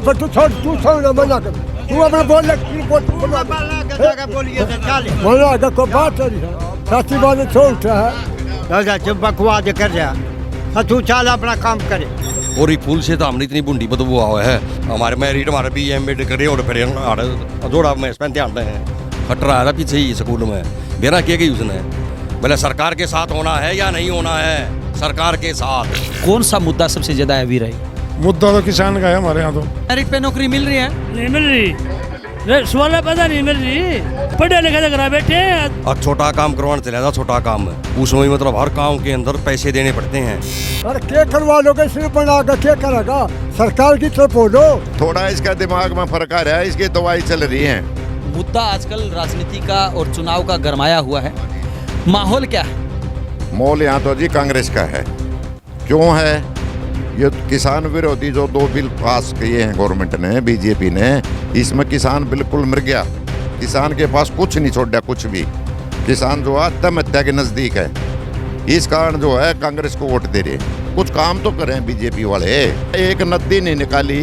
फिर तू छोड़ ना मना कर, तू अपना बोल मना कर, कोई बात नहीं सच्ची बात छोड़ता है। जब बकवास कर जा तू चल अपना काम करे। और ये पुल से तो हमने इतनी बुंडी बदबू हुआ है, हमारे मैरिट हमारे BA करे और फिर थोड़ा मैं इस पर ध्यान दें खट रहा था पीछे ही स्कूल में मेरा क्या गई उसने बोले सरकार के साथ होना है या नहीं होना है, सरकार के साथ। कौन सा मुद्दा सबसे ज्यादा हैवी रही? मुद्दा तो किसान का है हमारे यहाँ तो। मैरिट पे नौकरी मिल रही है? नहीं मिल रही, सवाल पता नहीं मिल रही, पढ़े लिखे घर बैठे हैं। अब छोटा काम करवाने चला था, छोटा काम उसमें मतलब हर काम के अंदर पैसे देने पड़ते हैं। अरे क्या करवा लोगे, सिर्फ बनाकर क्या करेगा, सरकार की तरफ बोलो। थोड़ा इसका दिमाग में फर्क आ रहा है, इसकी दवाई चल रही है। मुद्दा आजकल राजनीति का और चुनाव का गरमाया हुआ है, माहौल क्या है? मोल यहाँ तो जी कांग्रेस का है। क्यों है? ये किसान विरोधी जो 2 बिल पास किए हैं गवर्नमेंट ने, बीजेपी ने, इसमें किसान बिल्कुल मर गया। किसान के पास कुछ नहीं छोड़ा, कुछ भी। किसान जो है आत्महत्या के नज़दीक है। इस कारण जो है कांग्रेस को वोट दे रहे हैं। कुछ काम तो करें बीजेपी वाले। एक नदी नहीं निकाली,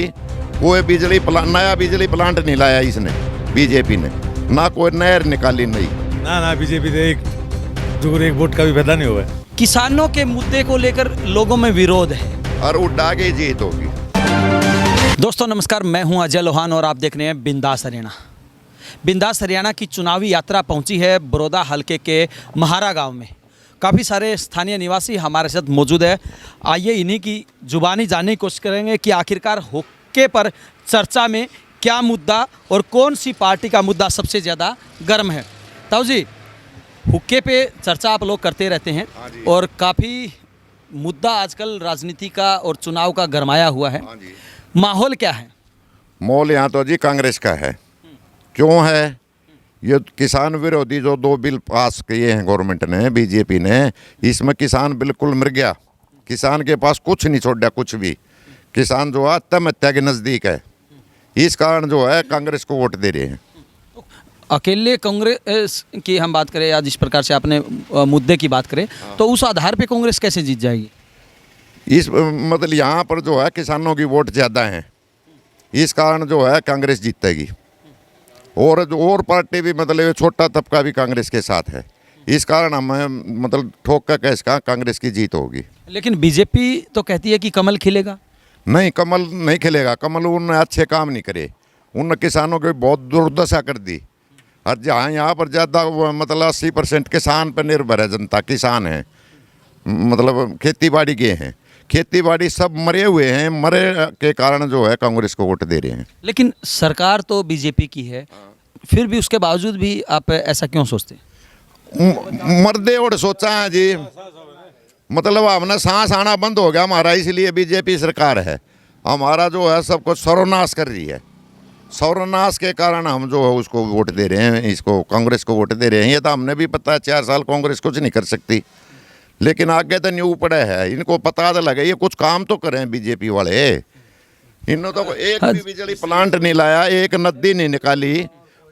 कोई बिजली प्लांट, नया बिजली प्लांट नहीं लाया इसने बीजेपी ने, ना कोई नहर निकाली नहीं। ना बीजेपी से एक वोट का भी फायदा नहीं हुआ है। किसानों के मुद्दे को लेकर लोगों में विरोध है और उड़ा के जीत होगी। दोस्तों नमस्कार, मैं हूं अजय लोहान और आप देख रहे हैं बिंदास हरियाणा। बिंदास हरियाणा की चुनावी यात्रा पहुंची है बड़ौदा हलके के महारा गांव में। काफ़ी सारे स्थानीय निवासी हमारे साथ मौजूद है। आइए इन्हीं की जुबानी जानने की कोशिश करेंगे कि आखिरकार हुक्के पर चर्चा में क्या मुद्दा और कौन सी पार्टी का मुद्दा सबसे ज़्यादा गर्म है। ताऊ जी, हुक्के पे चर्चा आप लोग करते रहते हैं और काफ़ी मुद्दा आजकल राजनीति का और चुनाव का गरमाया हुआ है, माहौल क्या है? मोल यहाँ तो जी कांग्रेस का है। क्यों है? ये किसान विरोधी जो 2 बिल पास किए हैं गवर्नमेंट ने, बीजेपी ने, इसमें किसान बिल्कुल मर गया। किसान के पास कुछ नहीं छोड़ा, कुछ भी। किसान जो है आत्महत्या के नज़दीक है। इस कारण जो है कांग्रेस को वोट दे रहे हैं। अकेले कांग्रेस की हम बात करें या जिस प्रकार से आपने मुद्दे की बात करें, तो उस आधार पे कांग्रेस कैसे जीत जाएगी? इस मतलब यहाँ पर जो है किसानों की वोट ज़्यादा है, इस कारण जो है कांग्रेस जीतेगी। और पार्टी भी मतलब छोटा तबका भी कांग्रेस के साथ है। इस कारण हमें मतलब ठोक का कैस का कांग्रेस की जीत होगी। लेकिन बीजेपी तो कहती है कि कमल खिलेगा। नहीं, कमल नहीं खिलेगा। कमल उन्होंने अच्छे काम नहीं करे, उन किसानों की बहुत दुर्दशा कर दी। और जहाँ यहाँ पर ज़्यादा मतलब 80% किसान पर निर्भर है जनता, किसान है, मतलब खेती बाड़ी के हैं, खेती बाड़ी सब मरे हुए हैं। मरे के कारण जो है कांग्रेस को वोट दे रहे हैं। लेकिन सरकार तो बीजेपी की है, फिर भी उसके बावजूद भी आप ऐसा क्यों सोचते हैं? मर्दे और सोचा है जी, मतलब हमने सांस आना बंद हो गया हमारा, इसलिए बीजेपी सरकार है। हमारा जो है सब कुछ सर्वनाश कर रही है। सर्वनाश के कारण हम जो है उसको वोट दे रहे हैं, इसको कांग्रेस को वोट दे रहे हैं। ये तो हमने भी पता है 4 साल कांग्रेस कुछ नहीं कर सकती, लेकिन आगे तो न्यू पड़े है। इनको पता तो लगे, ये कुछ काम तो करें बीजेपी वाले। इन्होंने तो एक भी बिजली प्लांट नहीं लाया, एक नदी नहीं निकाली,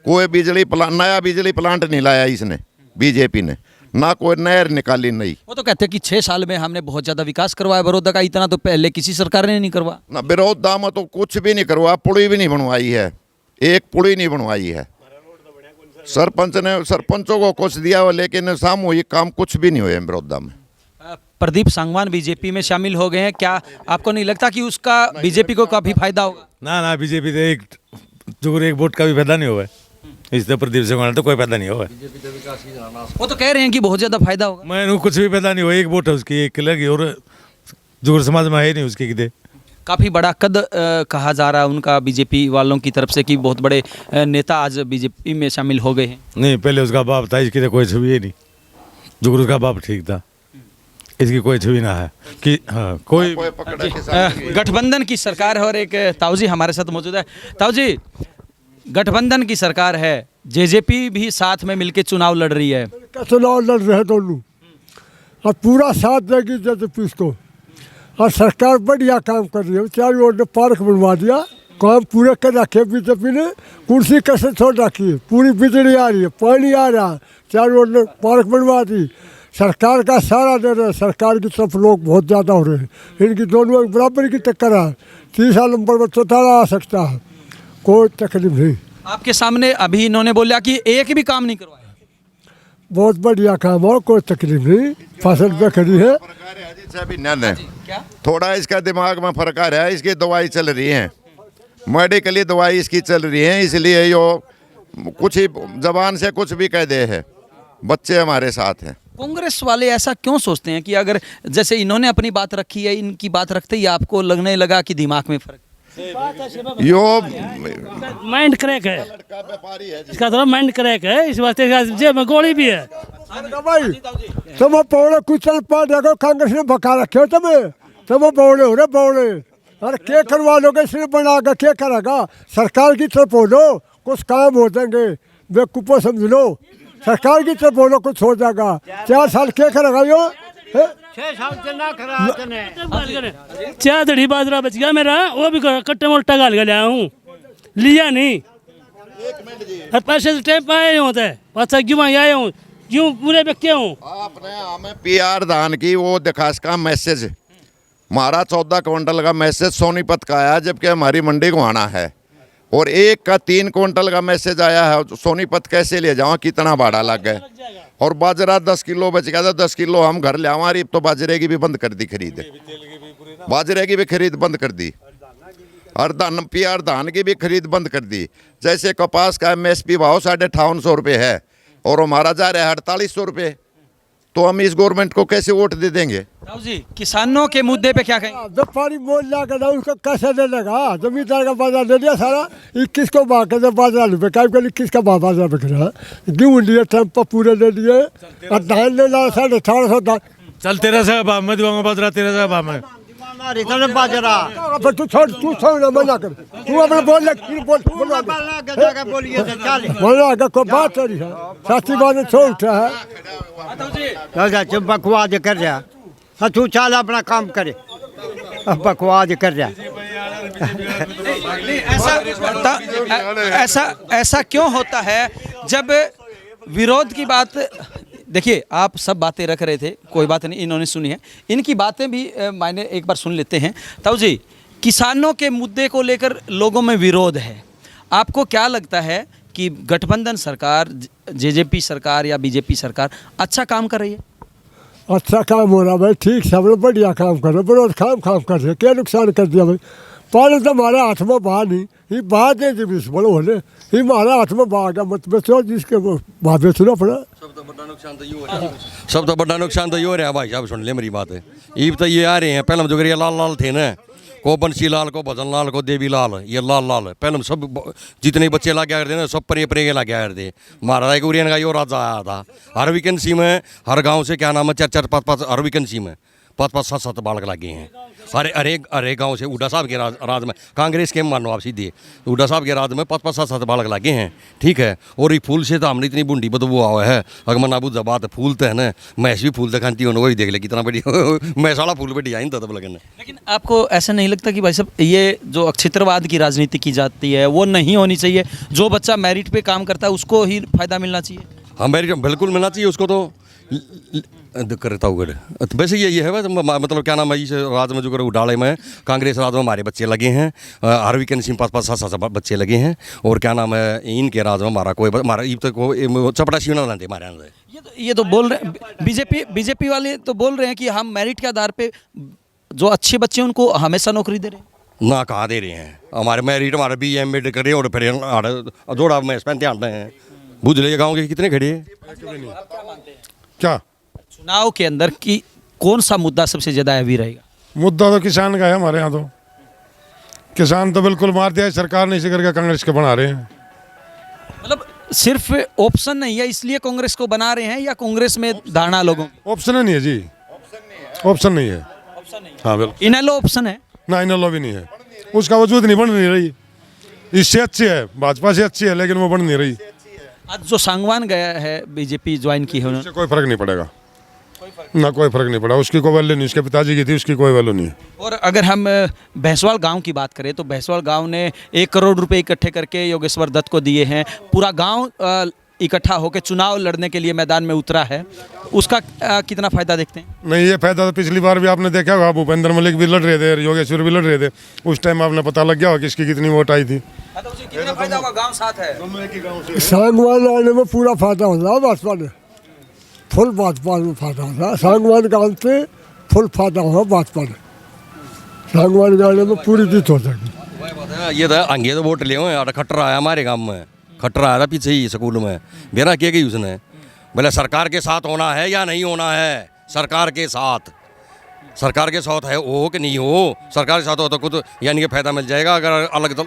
कोई बिजली प्लांट, नया बिजली प्लांट नहीं लाया इसने बीजेपी ने, ना कोई नहर निकाली नहीं। वो तो कहते हैं कि 6 साल में हमने बहुत ज़्यादा विकास करवाया बड़ौदा का, इतना तो पहले किसी सरकार ने नहीं करवा। ना बड़ौदा में तो कुछ भी नहीं करवा, पुली भी नहीं बनवाई है, एक पुली नहीं बनवाई है। सरपंच ने सरपंचों को कुछ दिया हो, लेकिन सामूहिक काम कुछ भी नहीं हुए बड़ौदा में। प्रदीप सांगवान बीजेपी में शामिल हो गए हैं, क्या आपको नहीं लगता कि उसका बीजेपी को काफ़ी फायदा होगा? ना बीजेपी से एक वोट का भी फायदा नहीं हुआ है। इससे प्रदीप सांगवान तो कोई फायदा नहीं हुआ। वो तो कह रहे हैं कि बहुत ज़्यादा फायदा होगा। मैं कुछ भी फायदा नहीं हुआ, एक वोट है उसकी, एक लगी, और जुगुर समाज में है नहीं उसकी किधे। काफ़ी बड़ा कद कहा जा रहा है उनका बीजेपी वालों की तरफ से कि बहुत बड़े नेता आज बीजेपी में शामिल हो गए हैं। नहीं, पहले उसका बाप था, इसकी तो कोई छवि नहीं। जुगुर का बाप ठीक था, इसकी कोई छवि ना है कि हाँ कोई। गठबंधन की सरकार है और एक ताऊ जी हमारे साथ मौजूद है। ताऊ जी, गठबंधन की सरकार है, जेजेपी भी साथ में मिलकर चुनाव लड़ रही है। चुनाव लड़ रहे दोनों और पूरा साथ देगी जेजेपी को, और सरकार बढ़िया काम कर रही है। चारों ओर ने पार्क बनवा दिया, काम पूरे कर रखे बीजेपी ने, कुर्सी कैसे छोड़ रखी है, पूरी बिजली आ रही है, पानी आ रहा है, चारों ओर ने पार्क बनवा दी, सरकार का सहारा दे रहे हैं, सरकार की तरफ लोग बहुत ज़्यादा हो रहे हैं। इनकी दोनों एक बराबर की टक्कर है। 30 नंबर पर चौथा आ सकता है, कोई तकलीफ नहीं। आपके सामने अभी इन्होंने बोला कि एक भी काम नहीं करवाया। बहुत बढ़िया काम हो, कोई तकलीफ नहीं, फसल पे खड़ी है। क्या थोड़ा इसका दिमाग में फर्क आ रहा है, इसकी दवाई चल रही है, मेडिकली दवाई इसकी चल रही है, इसलिए यो कुछ ही जबान से कुछ भी कह दे है। बच्चे हमारे साथ हैं। कांग्रेस वाले ऐसा क्यों सोचते हैं कि अगर जैसे इन्होंने अपनी बात रखी है, इनकी बात रखते ही आपको लगने लगा कि दिमाग में फर्क? यो माइंड क्रैक है इसका, थोड़ा माइंड क्रैक है, इस वास्ते जेब में गोली भी है। भाई तुम पौड़े कुछ चल पा देखो, कांग्रेस ने भका रखे हो तुम बौड़े हो रहे बौड़े। अरे क्या करवा लोगे, इसने बनाकर क्या करेगा? सरकार की तरफ बोलो, कुछ काम हो जाएंगे। बेवकूफ़ो समझ लो, सरकार की तरफ बोलो, कुछ हो जाएगा। 4 साल क्या करेगा यो? 6 साल से ना करा। 4 दड़ी बाजरा बच गया मेरा, वो भी कट्टे मोटा गाल के लाया हूँ, लिया नहीं। पैसे से टाइम आए होते हैं, पैसा क्यों आया हूँ, क्यों पूरे पे क्यों हूँ? आपने हमें PR धान की वो दिखा इसका मैसेज, हमारा 14 क्विंटल का मैसेज सोनीपत का आया, जबकि हमारी मंडी को आना है, और एक का 3 क्विंटल का मैसेज आया है। सोनीपत कैसे ले जाऊँ, कितना भाड़ा लग गया? और बाजरा 10 किलो बच गया था, 10 किलो हम घर ले आवा। अब तो बाजरे की भी बंद कर दी खरीद, बाजरे की भी खरीद बंद कर दी, और PR धान की भी खरीद बंद कर दी। जैसे कपास का MSP भाव 5850 रुपये है, और हमारा जा रहा है 4800 रुपये, तो हम इस गवर्नमेंट को कैसे वोट दे देंगे? राव जी, किसानों के मुद्दे पे क्या कहेंगे? व्यापारी मोल ला कर उसको कैसे दे लेगा? जमींदार का बाजार दे दिया सारा। 21 को भाव कर बाजार बेकार कर, 21 का भाव बाजार बिक रहा है। गेहूँ लिए टाइम पर पूरे ले लिए, और धान ले ला 1850 धान। चल 1300 का भाव मैं दूंगा, बाजरा 1300 का भाव में। हमारी तरफ बाजरा फिर तू छोड़ ना, मना कर। तू अपने बोल ले, बोलिए तो चल। बोला अगर कोई बात हो रही है, साथी बात छोड़ उठा है। चुप बकवास कर रहा, तू चल अपना काम करे, अब बकवास कर रहा। ऐसा क्यों होता है जब विरोध की बात? देखिए, आप सब बातें रख रहे थे, कोई बात नहीं, इन्होंने सुनी है, इनकी बातें भी मैंने एक बार सुन लेते हैं। ताऊ जी, किसानों के मुद्दे को लेकर लोगों में विरोध है, आपको क्या लगता है कि गठबंधन सरकार, JJP सरकार या BJP सरकार अच्छा काम कर रही है? अच्छा काम हो रहा भाई, ठीक, सब लोग बढ़िया काम कर रहे, बड़ो काम कर रहे। क्या नुकसान कर दिया भाई? पानी तो हमारे हाथ में बहा नहीं, ये बहा दे जी बीस बड़ो होने, ये हमारे हाथ में बहा गया, मत बेचो जिसके बहा बेचना पड़ा। सब तो बड़ा नुकसान तो ये हो रहा है भाई साहब, सुन ले मेरी बात है। ईब तो ये आ रहे हैं, पहले जो करिए लाल लाल थे ना, को बंसी लाल, को भजन लाल, को देवी लाल, ये लाल लाल पहले सब जितने बच्चे ला गया करते ना, सब परे परे के ला गया करते। महाराजा कुरियन का यो राजा आया था, हर वैकेंसी में, हर गांव से क्या नाम है, 4-4, 5-5, हर वैकेंसी में 5-5, 7-7 बालक लगे हैं। अरे गांव से हुड्डा साहब के राज में, कांग्रेस के मानो आप सीधे, हुड्डा साहब के राज में 5-5, 7-7 बालक लगे हैं, ठीक है। और ये फूल से तो हमने इतनी बुंडी बदबू हुआ है, अगर मना बुझा बात फूल तो है ना, मैस भी फूल दिखाती हो, वही देख ले कितना बढ़िया मैस वाला फूल बढ़िया ही तब लगन। लेकिन आपको ऐसा नहीं लगता कि भाई साहब, ये जो अक्षेत्रवाद की राजनीति की जाती है वो नहीं होनी चाहिए? जो बच्चा मेरिट पे काम करता है उसको ही फायदा मिलना चाहिए। हाँ, मेरिट बिल्कुल मिलना चाहिए उसको, तो करता हूँ। वैसे ये है, मतलब क्या नाम है, इस राज में जो कर उडाले में, कांग्रेस राज में हमारे बच्चे लगे हैं, हर वैकेंसी में 5-5, 7-7 बच्चे लगे हैं। और क्या नाम है, इनके राज में हमारा कोई, हमारा ईब तक चपटा सीना लाते हमारे यहाँ। ये तो बोल रहे बीजेपी वाले तो बोल रहे हैं कि हम मेरिट के आधार पे जो अच्छे बच्चे उनको हमेशा नौकरी दे रहे हैं। ना कहाँ दे रहे हैं, हमारे मेरिट हमारे BA MA करे, और फिर जोड़ा में इस पे आते हैं। बुझ ले गाँव के कितने खड़े हैं? क्या चुनाव के अंदर की कौन सा मुद्दा सबसे ज़्यादा हैवी रहेगा? मुद्दा तो किसान का है हमारे यहाँ, तो किसान तो बिल्कुल मार दिया है सरकार ने, इसी करके कांग्रेस के बना रहे हैं। मतलब सिर्फ ऑप्शन नहीं है इसलिए कांग्रेस को बना रहे हैं, या कांग्रेस में धारणा लोगों? ऑप्शन नहीं है जी, ऑप्शन नहीं है। हाँ बिल्कुल। इनेलो ऑप्शन है ना, इनेलो भी नहीं है, उसका वजूद नहीं, बन नहीं रही। इससे अच्छी है, भाजपा से अच्छी है, लेकिन वो बन नहीं रही। आज जो सांगवान गया है, BJP ज्वाइन की है उन्होंने, उससे कोई फर्क नहीं पड़ेगा ना, कोई फर्क नहीं पड़ा, उसकी कोई वैल्यू नहीं, उसके पिताजी की थी, उसकी कोई वैल्यू नहीं है। और अगर हम भैंसवाल गांव की बात करें तो भैंसवाल गांव ने 1 करोड़ रुपए इकट्ठे करके योगेश्वर दत्त को दिए हैं। पूरा गांव इकट्ठा होकर चुनाव लड़ने के लिए मैदान में उतरा है, उसका कितना फायदा देखते हैं? नहीं, ये फायदा तो पिछली बार भी आपने देखा होगा, भूपेंद्र मलिक भी लड़ रहे थे, योगेश्वर भी लड़ रहे थे, उस टाइम आपने पता लग गया होगा किसकी कितनी वोट आई थी। कितना फायदा होगा? गांव साथ है, सांगवान आने में पूरा फायदा होता है भाजपा ने, फुल भाजपा में फायदा होता है। सांगवान गांव से फुल फायदा होगा भाजपा ने, सांगवान गाने में पूरी जीत हो सकी। ये तो अंगे तो वोट ले हुए खट्टर आया हमारे गांव में, खट्टर आया था पीछे ही स्कूल में, मेरा क्या गई उसने, बोले सरकार के साथ होना है या नहीं होना है, सरकार के साथ, सरकार के साथ है हो कि नहीं हो, सरकार के साथ हो तो खुद यानी कि फायदा मिल जाएगा, अगर अलग तो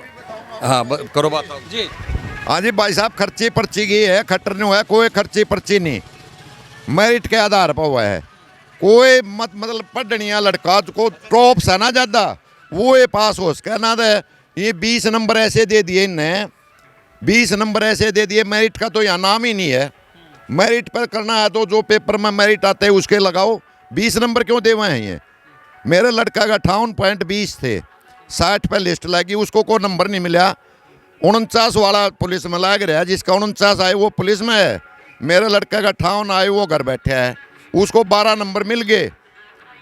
हाँ करो बात जी। हाँ जी भाई साहब, खर्ची पर्ची की है, खट्टर नहीं हुआ है, कोई खर्ची पर्ची नहीं, मेरिट के आधार पर हुआ है। कोई मतलब पढ़निया लड़का को टॉप से ना ज़्यादा वो ये पास हो सके ना दे। ये 20 नंबर ऐसे दे दिए इनने, 20 नंबर ऐसे दे दिए, मेरिट का तो यहाँ नाम ही नहीं है। मेरिट पर करना है तो जो पेपर में मेरिट आते हैं उसके लगाओ, 20 नंबर क्यों दे हुए हैं ये। मेरे लड़का का 58.20 थे, 60 पर लिस्ट लगी, उसको कोई नंबर नहीं मिला। 49 वाला पुलिस में लग रहा है, जिसका 49 आए वो पुलिस में है। मेरे लड़के का 58 आए वो घर बैठे है, उसको 12 नंबर मिल गए,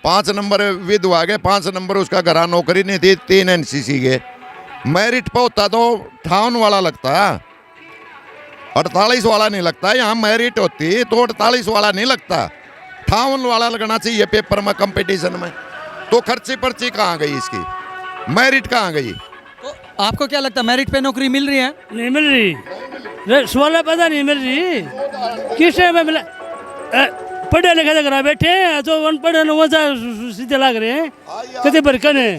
5 नंबर विधवा गए, 5 नंबर उसका घरा नौकरी नहीं थी, 3 NCC के। मेरिट पर होता तो 58 वाला लगता, 48 वाला नहीं लगता। यहाँ मेरिट होती तो 48 वाला नहीं लगता, 58 वाला लगना चाहिए पेपर में, कंपटीशन में। तो खर्ची पर्ची कहाँ गई इसकी, मेरिट कहाँ गई? तो आपको क्या लगता है मेरिट पे नौकरी मिल रही है? नहीं मिल रही, 16 पता नहीं मिल रही, किस टाइम में मिला? पढ़े लिखे तो घर बैठे हैं, तो अनपढ़ सीधे लग रहे हैं, कभी बरकन है।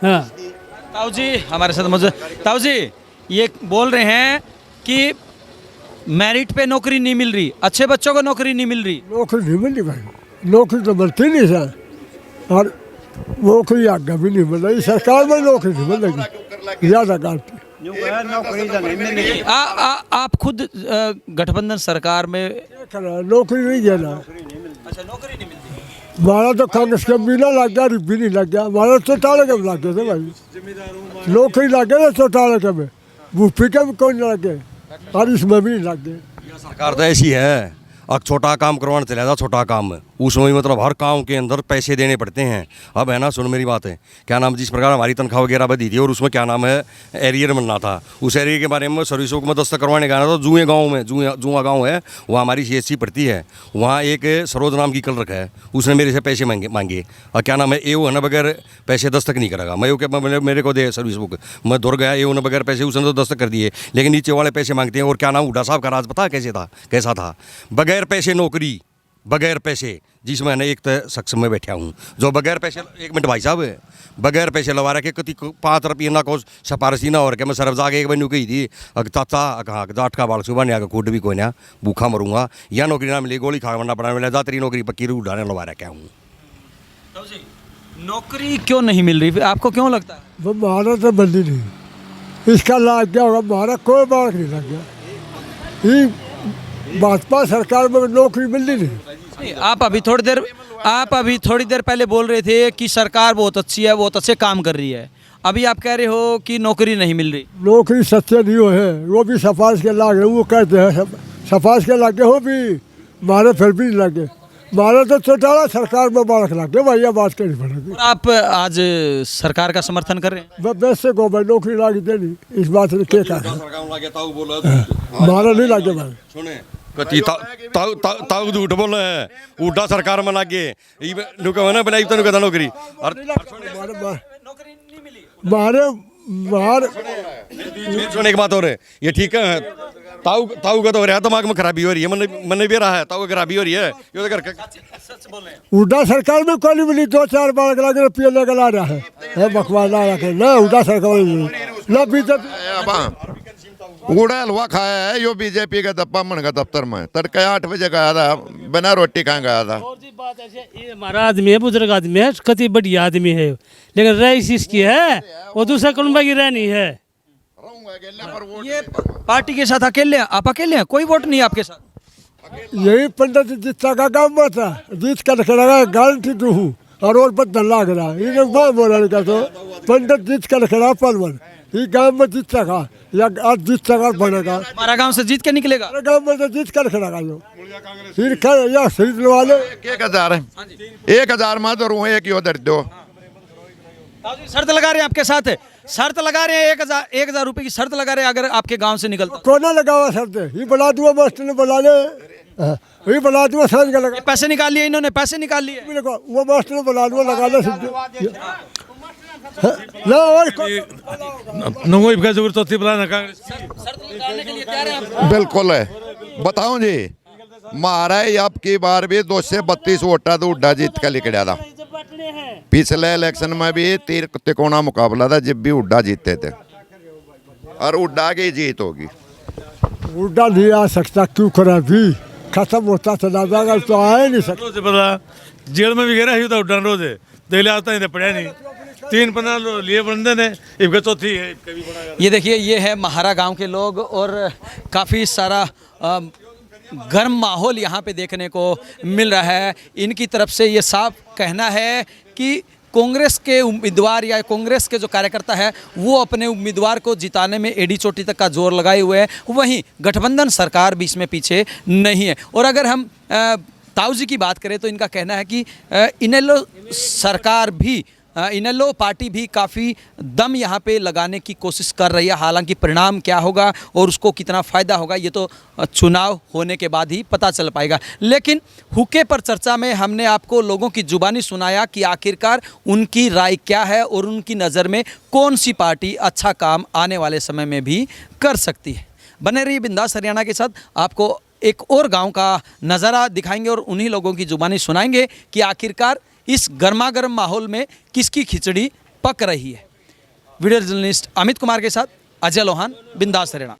हाँ ताऊ जी हमारे साथ मौजूद। ताऊ जी ये बोल रहे हैं कि मेरिट पे नौकरी नहीं मिल रही, अच्छे बच्चों को नौकरी नहीं मिल रही। नौकरी नहीं मिली भाई, नौकरी तो मिलती नहीं सर, और नौकरी आगे भी नहीं मिल रही, सरकार में नौकरी नहीं मिलेगी, ज़्यादा काटती। आप खुद गठबंधन सरकार में नौकरी नहीं देना। अच्छा, नौकरी नहीं मिलती। हमारा तो कांग्रेस का भी ना लग गया, भी नहीं लग गया, हमारा चौटाले के लग गए थे भाई, नौकरी लग गए ना चौटाले के में, भूपी के भी कोई नहीं लगे, और इसमें भी नहीं लग गए। सरकार तो ऐसी है, अब छोटा काम करवाना चला था, छोटा काम उसमें भी मतलब हर काम के अंदर पैसे देने पड़ते हैं। अब है ना, सुन मेरी बात है, क्या नाम, जिस प्रकार हमारी तनख्वाह वगैरह बढ़ी थी और उसमें क्या नाम है एरियर बनना था, उस एरिया के बारे में सर्विसों को मैं दस्तक करवाने गया था। जुए गाँव में, जुआ गाँव है, वहाँ हमारी CSC पड़ती है, वहाँ एक सरोज नाम की क्लर्क है, उसने मेरे से पैसे मांगे और क्या नाम है AO है ना, बगैर पैसे दस्तक नहीं करेगा। मैं क्या मेरे को दे सर्विस बुक, मैं दौड़ गया, AO ने बगैर पैसे उसने तो दस्तक कर दिए, लेकिन नीचे वाले पैसे मांगते हैं। और क्या नाम, हुड्डा साहब का राज पता कैसा था, बगैर पैसे नौकरी, बगैर पैसे, जिसमें मैंने एक शख्स में बैठा हूँ जो बगैर पैसे, 1 मिनट भाई साहब, बगैर पैसे लगा रखे, कति 5 रुपये ना को सिफारसी ना और क्या। मैं सरफ जाके एक बनी कही थी, चाचा कहाँ जाट का बाल सुबह नहीं आकर खुद भी कोई ना भूखा मरूंगा, या नौकरी ना मिली गोली खा बनना पड़ा, मिला जा तेरी नौकरी पक्की उड़ाने लगा रखा हूँ। नौकरी क्यों नहीं मिल रही, आपको क्यों लगता है? वो हमारा तो बंदी नहीं, इसका लाग गया होगा, हमारा कोई बात नहीं लग गया। ये भाजपा सरकार में नौकरी मिल नहीं। आप अभी थोड़ी देर पहले बोल रहे थे कि सरकार बहुत अच्छी है, बहुत अच्छे काम कर रही है, अभी आप कह रहे हो कि नौकरी नहीं मिल रही। नौकरी सच्चे नहीं हो है, वो भी सफारिश के लागे, वो कहते हैं सफारिश के लागे हो भी, मारे फिर भी नहीं लगे, मारे तो चौटाला सरकार में बालक लगे, भैया बात करनी पड़ेगी। और आप आज सरकार का समर्थन कर रहे हैं? बस से को भाई नौकरी लागी देनी, इस बात ने क्या कहा, मारा नहीं लगे भाई। सुने कति ताऊ झूठ बोले है, उड्डा सरकार में लागे नुका ना बनाई तो नुका नौकरी और मारे सुने एक बात और है, ये ठीक है, ताऊ का तो हो रहा है, दिमाग में खराबी हो रही है, मन भी रहा है, ताऊ खराबी हो रही है, ये तो करके उड्डा सरकार में कौन मिली, 2-4 बार लगे रुपये लेकर ला रहा है, बकवास ला रखे ना, उड्डा सरकार ना बीजेपी उड़ा हलवा खाया है यो बीजेपी का दप्पा मन का दफ्तर में, तड़के 8 बजे गया था, बिना रोटी खाए गया था। और जी बात ऐसे, ये हमारा आदमी है, बुजुर्ग आदमी है, कति बढ़िया आदमी है, लेकिन रईस इसकी है, वो दूसरा कुनबा की रहनी है। ये पार्टी के साथ अकेले हैं, आप अकेले हैं, कोई वोट नहीं आपके साथ? यही पंडित जीता का काम था, जीत कर रखा गारंटी दूँ, और बदल लाग रहा है ये वहाँ बोलने का तो पंडित जीत कर खड़ा पलवन ये गांव में जीत सका या आज जीत सका बनेगा हमारा गांव से जीत के निकलेगा। हमारे गांव में तो जीत कर खड़ा जो फिर कर या खरीद वाले 1000 में तो रूह एक ही उधर दो। शर्त लगा रहे हैं आपके साथ है, शर्त लगा रहे हैं 1000 रुपए की शर्त लगा रहे हैं अगर आपके गांव से निकलता। कोना लगा हुआ शर्त ये बना दुआ मास्टर ने बना ले ये बना दुआ सांझ का लगा पैसे निकाल लिए इन्होंने, पैसे निकाल लिए। वो मास्टर ने बना दुआ लगा ले ना और नंगोई का जरूरत होती बुलाना कांग्रेस शर्त लगाने के लिए तैयार हैं आप? बिल्कुल है। बताऊं जी महाराज अब की बार भी 232 वोटा तो उड्डा जीत का लिखड़ा था। पिछले इलेक्शन में भी तिकोना मुकाबला था जब भी उड्डा जीतते थे और उड्डा की जीत होगी। उड्डा नहीं आ सकता क्यों करा भी खत्म होता चला जाएगा तो आ ही नहीं सकता। रोज पता जेल में भी गया ही था उड्डा रोज दिले आता ही पड़ा नहीं 3-15 लिए बंदे ने इनका चौथी है कभी बना। ये देखिए ये है महारा गांव के लोग और काफ़ी सारा गर्म माहौल यहाँ पे देखने को मिल रहा है। इनकी तरफ से ये साफ कहना है कि कांग्रेस के उम्मीदवार या कांग्रेस के जो कार्यकर्ता है वो अपने उम्मीदवार को जिताने में एड़ी चोटी तक का जोर लगाए हुए हैं, वहीं गठबंधन सरकार भी इसमें पीछे नहीं है। और अगर हम ताऊ जी की बात करें तो इनका कहना है कि इनेलो सरकार भी इनेलो पार्टी भी काफ़ी दम यहाँ पे लगाने की कोशिश कर रही है। हालांकि परिणाम क्या होगा और उसको कितना फ़ायदा होगा ये तो चुनाव होने के बाद ही पता चल पाएगा। लेकिन हुक्के पर चर्चा में हमने आपको लोगों की जुबानी सुनाया कि आखिरकार उनकी राय क्या है और उनकी नज़र में कौन सी पार्टी अच्छा काम आने वाले समय में भी कर सकती है। बने रहिए बिंदास हरियाणा के साथ, आपको एक और गाँव का नज़ारा दिखाएंगे और उन्हीं लोगों की जुबानी सुनाएंगे कि आखिरकार इस गर्मा गर्म माहौल में किसकी खिचड़ी पक रही है। वीडियो जर्नलिस्ट अमित कुमार के साथ अजय लोहान, बिंदास हरियाणा।